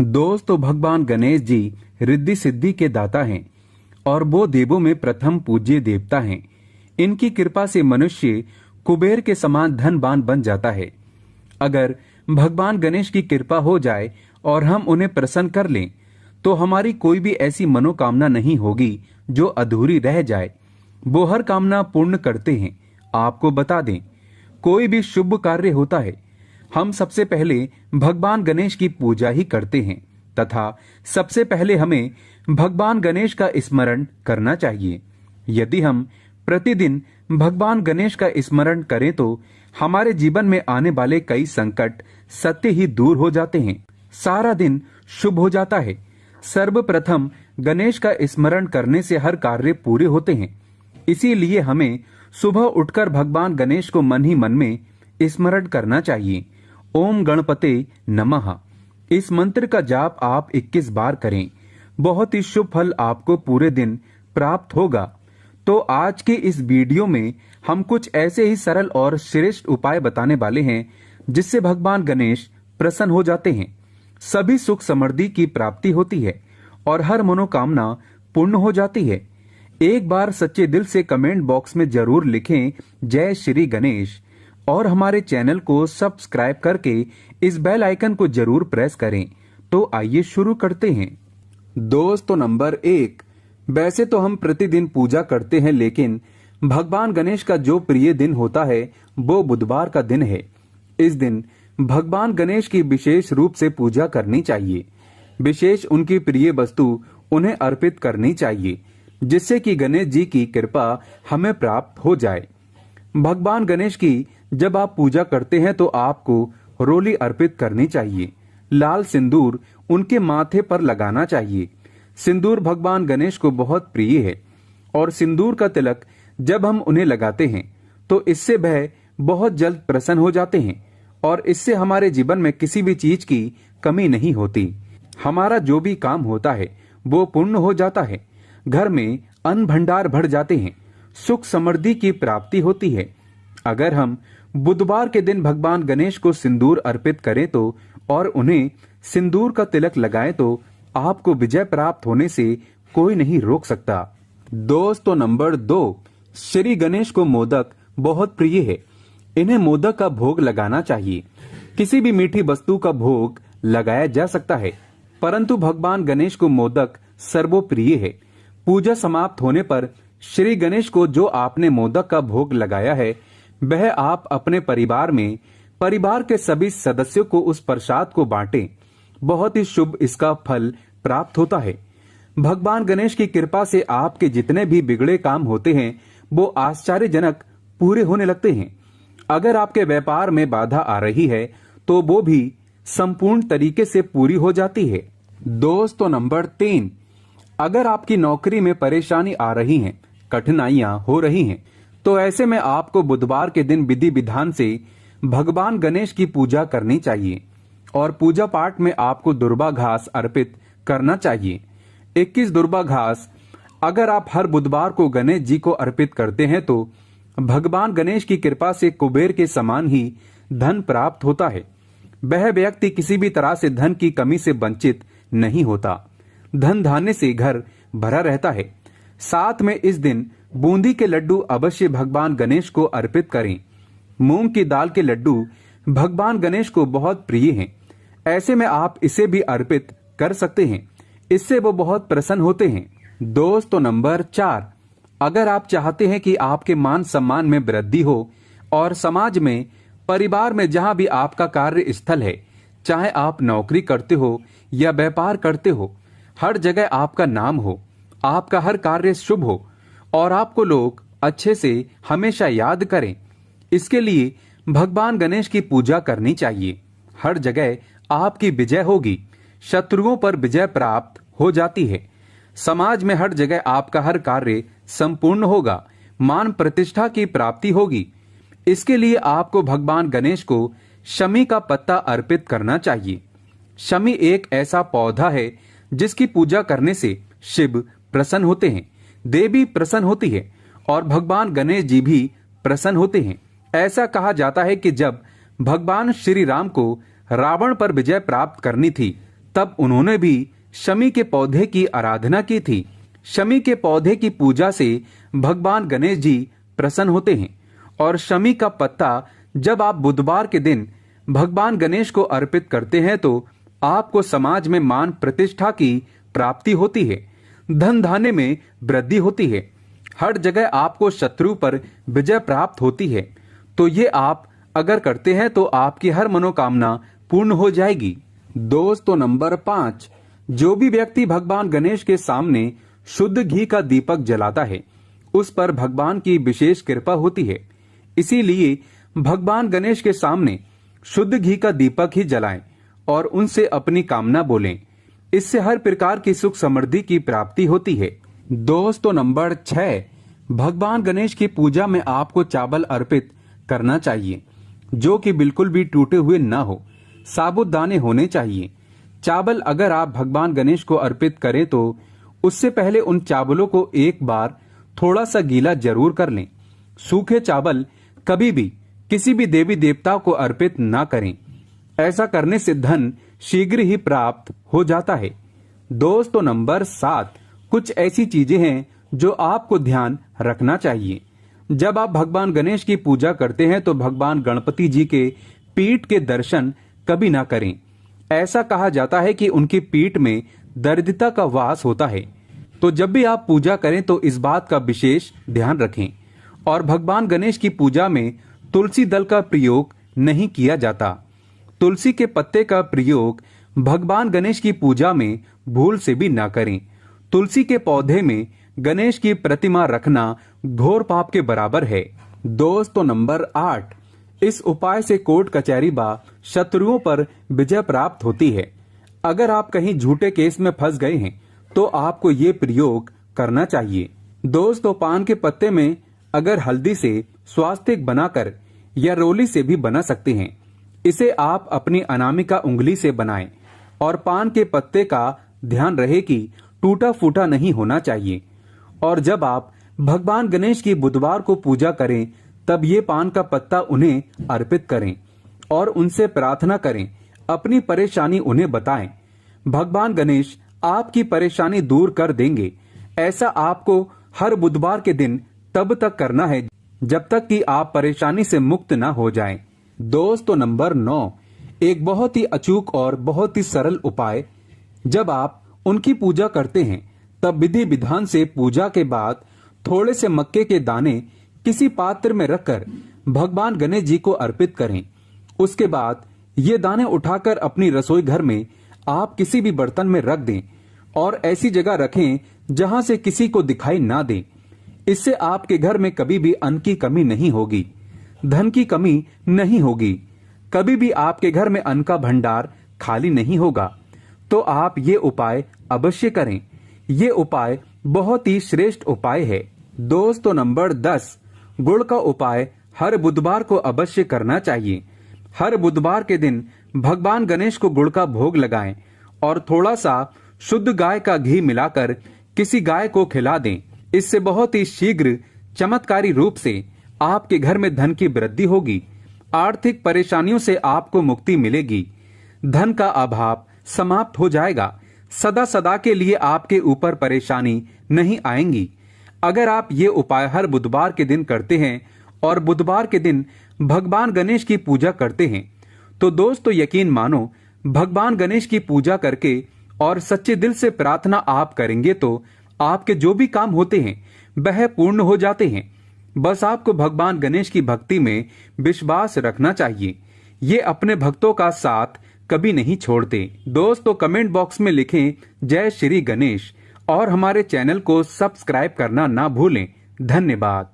दोस्तों, भगवान गणेश जी रिद्धि सिद्धि के दाता हैं और वो देवों में प्रथम पूज्य देवता हैं। इनकी कृपा से मनुष्य कुबेर के समान धनवान बन जाता है। अगर भगवान गणेश की कृपा हो जाए और हम उन्हें प्रसन्न कर लें तो हमारी कोई भी ऐसी मनोकामना नहीं होगी जो अधूरी रह जाए। वो हर कामना पूर्ण करते हैं। आपको बता दें, कोई भी शुभ कार्य होता है, हम सबसे पहले भगवान गणेश की पूजा ही करते हैं तथा सबसे पहले हमें भगवान गणेश का स्मरण करना चाहिए। यदि हम प्रतिदिन भगवान गणेश का स्मरण करें तो हमारे जीवन में आने वाले कई संकट सत्य ही दूर हो जाते हैं। सारा दिन शुभ हो जाता है। सर्वप्रथम गणेश का स्मरण करने से हर कार्य पूरे होते हैं। इसीलिए हमें सुबह उठकर भगवान गणेश को मन ही मन में स्मरण करना चाहिए। ओम गणपते नमः। इस मंत्र का जाप आप 21 बार करें। बहुत ही शुभ फल आपको पूरे दिन प्राप्त होगा। तो आज के इस वीडियो में हम कुछ ऐसे ही सरल और श्रेष्ठ उपाय बताने वाले हैं जिससे भगवान गणेश प्रसन्न हो जाते हैं। सभी सुख समृद्धि की प्राप्ति होती है और हर मनोकामना पूर्ण हो जाती है। एक बार सच्चे दिल से कमेंट बॉक्स में जरूर लिखें जय श्री गणेश और हमारे चैनल को सब्सक्राइब करके इस बेल आइकन को जरूर प्रेस करें। तो आइए शुरू करते हैं। दोस्तों, नंबर 1, वैसे तो हम प्रतिदिन पूजा करते हैं, लेकिन भगवान गणेश का जो प्रिय दिन होता है वो बुधवार का दिन है। इस दिन भगवान गणेश की विशेष रूप से पूजा करनी चाहिए। विशेष उनकी प्रिय वस्तु उन्हें अर्पित करनी चाहिए जिससे कि गणेश जी की कृपा हमें प्राप्त हो जाए। भगवान गणेश की जब आप पूजा करते हैं तो आपको रोली अर्पित करनी चाहिए। लाल सिंदूर उनके माथे पर लगाना चाहिए। सिंदूर भगवान गणेश को बहुत प्रिय है और सिंदूर का तिलक जब हम उन्हें लगाते हैं तो इससे वह बहुत जल्द प्रसन्न हो जाते हैं और इससे हमारे जीवन में किसी भी चीज की कमी नहीं होती। हमारा जो भी काम होता है वो पूर्ण हो जाता है। घर में अन्न भंडार भर जाते हैं। सुख समृद्धि की प्राप्ति होती है। अगर हम बुधवार के दिन भगवान गणेश को सिंदूर अर्पित करें तो और उन्हें सिंदूर का तिलक लगाएं तो आपको विजय प्राप्त होने से कोई नहीं रोक सकता। दोस्तों, नंबर 2, श्री गणेश को मोदक बहुत प्रिय है। इन्हें मोदक का भोग लगाना चाहिए। किसी भी मीठी वस्तु का भोग लगाया जा सकता है, परंतु भगवान गणेश को मोदक सर्वोप्रिय है। पूजा समाप्त होने पर श्री गणेश को जो आपने मोदक का भोग लगाया है वह आप अपने परिवार के सभी सदस्यों को उस प्रसाद को बांटें। बहुत ही शुभ इसका फल प्राप्त होता है। भगवान गणेश की कृपा से आपके जितने भी बिगड़े काम होते हैं वो आश्चर्यजनक पूरे होने लगते हैं। अगर आपके व्यापार में बाधा आ रही है तो वो भी संपूर्ण तरीके से पूरी हो जाती है। दोस्तों, नंबर 3, अगर आपकी नौकरी में परेशानी आ रही है, कठिनाइयां हो रही हैं, तो ऐसे में आपको बुधवार के दिन विधि विधान से भगवान गणेश की पूजा करनी चाहिए और पूजा पाठ में आपको दुर्वा घास अर्पित करना चाहिए। 21 दुर्वा घास अगर आप हर बुधवार को गणेश जी को अर्पित करते हैं तो भगवान गणेश की कृपा से कुबेर के समान ही धन प्राप्त होता है। वह व्यक्ति किसी भी तरह से धन की कमी से वंचित नहीं होता। धन धान्य से घर भरा रहता है। साथ में इस दिन बूंदी के लड्डू अवश्य भगवान गणेश को अर्पित करें। मूंग की दाल के लड्डू भगवान गणेश को बहुत प्रिय हैं। ऐसे में आप इसे भी अर्पित कर सकते हैं। इससे वो बहुत प्रसन्न होते हैं। दोस्तों, नंबर 4, अगर आप चाहते हैं कि आपके मान सम्मान में वृद्धि हो और समाज में, परिवार में, जहां भी आपका कार्य स्थल है, चाहे आप नौकरी करते हो या व्यापार करते हो, हर जगह आपका नाम हो, आपका हर कार्य शुभ हो और आपको लोग अच्छे से हमेशा याद करें, इसके लिए भगवान गणेश की पूजा करनी चाहिए। हर जगह आपकी विजय होगी। शत्रुओं पर विजय प्राप्त हो जाती है। समाज में हर जगह आपका हर कार्य संपूर्ण होगा। मान प्रतिष्ठा की प्राप्ति होगी। इसके लिए आपको भगवान गणेश को शमी का पत्ता अर्पित करना चाहिए। शमी एक ऐसा पौधा है जिसकी पूजा करने से शिव प्रसन्न होते हैं, देवी प्रसन्न होती है और भगवान गणेश जी भी प्रसन्न होते हैं। ऐसा कहा जाता है कि जब भगवान श्री राम को रावण पर विजय प्राप्त करनी थी तब उन्होंने भी शमी के पौधे की आराधना की थी। शमी के पौधे की पूजा से भगवान गणेश जी प्रसन्न होते हैं और शमी का पत्ता जब आप बुधवार के दिन भगवान गणेश को अर्पित करते हैं तो आपको समाज में मान प्रतिष्ठा की प्राप्ति होती है, धन धान्य में वृद्धि होती है, हर जगह आपको शत्रु पर विजय प्राप्त होती है। तो ये आप अगर करते हैं तो आपकी हर मनोकामना पूर्ण हो जाएगी। दोस्तों, नंबर 5, जो भी व्यक्ति भगवान गणेश के सामने शुद्ध घी का दीपक जलाता है उस पर भगवान की विशेष कृपा होती है। इसीलिए भगवान गणेश के सामने शुद्ध घी का दीपक ही जलाएं और उनसे अपनी कामना बोलें। इससे हर प्रकार की सुख समृद्धि की प्राप्ति होती है। दोस्तों, नंबर 6, भगवान गणेश की पूजा में आपको चावल अर्पित करना चाहिए जो कि बिल्कुल भी टूटे हुए न हो, साबुदाने होने चाहिए। चावल अगर आप भगवान गणेश को अर्पित करें तो उससे पहले उन चावलों को एक बार थोड़ा सा गीला जरूर कर लें। सूखे चावल कभी भी किसी भी देवी देवता को अर्पित ना करें, ऐसा करने से धन शीघ्र ही प्राप्त हो जाता है। दोस्तों, नंबर 7, कुछ ऐसी चीजें हैं जो आपको ध्यान रखना चाहिए। जब आप भगवान गणेश की पूजा करते हैं तो भगवान गणपति जी के पीठ के दर्शन कभी ना करें। ऐसा कहा जाता है कि उनकी पीठ में दरिद्रता का वास होता है। तो जब भी आप पूजा करें तो इस बात का विशेष ध्यान रखें। और भगवान गणेश की पूजा में तुलसी दल का प्रयोग नहीं किया जाता। तुलसी के पत्ते का प्रयोग भगवान गणेश की पूजा में भूल से भी ना करें। तुलसी के पौधे में गणेश की प्रतिमा रखना घोर पाप के बराबर है। दोस्तों, नंबर 8, इस उपाय से कोर्ट कचहरी व शत्रुओं पर विजय प्राप्त होती है। अगर आप कहीं झूठे केस में फंस गए हैं तो आपको ये प्रयोग करना चाहिए। दोस्तों, पान के पत्ते में अगर हल्दी से स्वास्तिक बनाकर या रोली से भी बना सकते हैं। इसे आप अपनी अनामिका उंगली से बनाएं और पान के पत्ते का ध्यान रहे कि टूटा फूटा नहीं होना चाहिए। और जब आप भगवान गणेश की बुधवार को पूजा करें तब ये पान का पत्ता उन्हें अर्पित करें और उनसे प्रार्थना करें, अपनी परेशानी उन्हें बताएं। भगवान गणेश आपकी परेशानी दूर कर देंगे। ऐसा आपको हर बुधवार के दिन तब तक करना है जब तक कि आप परेशानी से मुक्त न हो जाएं। दोस्तों, नंबर 9, एक बहुत ही अचूक और बहुत ही सरल उपाय। जब आप उनकी पूजा करते हैं तब विधि विधान से पूजा के बाद थोड़े से मक्के के दाने किसी पात्र में रखकर भगवान गणेश जी को अर्पित करें। उसके बाद ये दाने उठाकर अपनी रसोई घर में आप किसी भी बर्तन में रख दें और ऐसी जगह रखें जहां से किसी को दिखाई ना दे। इससे आपके घर में कभी भी अन्न की कमी नहीं होगी, धन की कमी नहीं होगी, कभी भी आपके घर में अन्न का भंडार खाली नहीं होगा। तो आप ये उपाय अवश्य करें। ये उपाय बहुत ही श्रेष्ठ उपाय है। दोस्तों, नंबर 10, गुड़ का उपाय हर बुधवार को अवश्य करना चाहिए। हर बुधवार के दिन भगवान गणेश को गुड़ का भोग लगाएं और थोड़ा सा शुद्ध गाय का घी मिलाकर किसी गाय को खिला दें। इससे बहुत ही शीघ्र चमत्कारी रूप से आपके घर में धन की वृद्धि होगी, आर्थिक परेशानियों से आपको मुक्ति मिलेगी, धन का अभाव समाप्त हो जाएगा, सदा सदा के लिए आपके ऊपर परेशानी नहीं आएंगी। अगर आप ये उपाय हर बुधवार के दिन करते हैं और बुधवार के दिन भगवान गणेश की पूजा करते हैं तो दोस्तों यकीन मानो, भगवान गणेश की पूजा करके और सच्चे दिल से प्रार्थना आप करेंगे तो आपके जो भी काम होते हैं वह पूर्ण हो जाते हैं। बस आपको भगवान गणेश की भक्ति में विश्वास रखना चाहिए। ये अपने भक्तों का साथ कभी नहीं छोड़ते। दोस्तों, कमेंट बॉक्स में लिखें जय श्री गणेश और हमारे चैनल को सब्सक्राइब करना ना भूलें। धन्यवाद।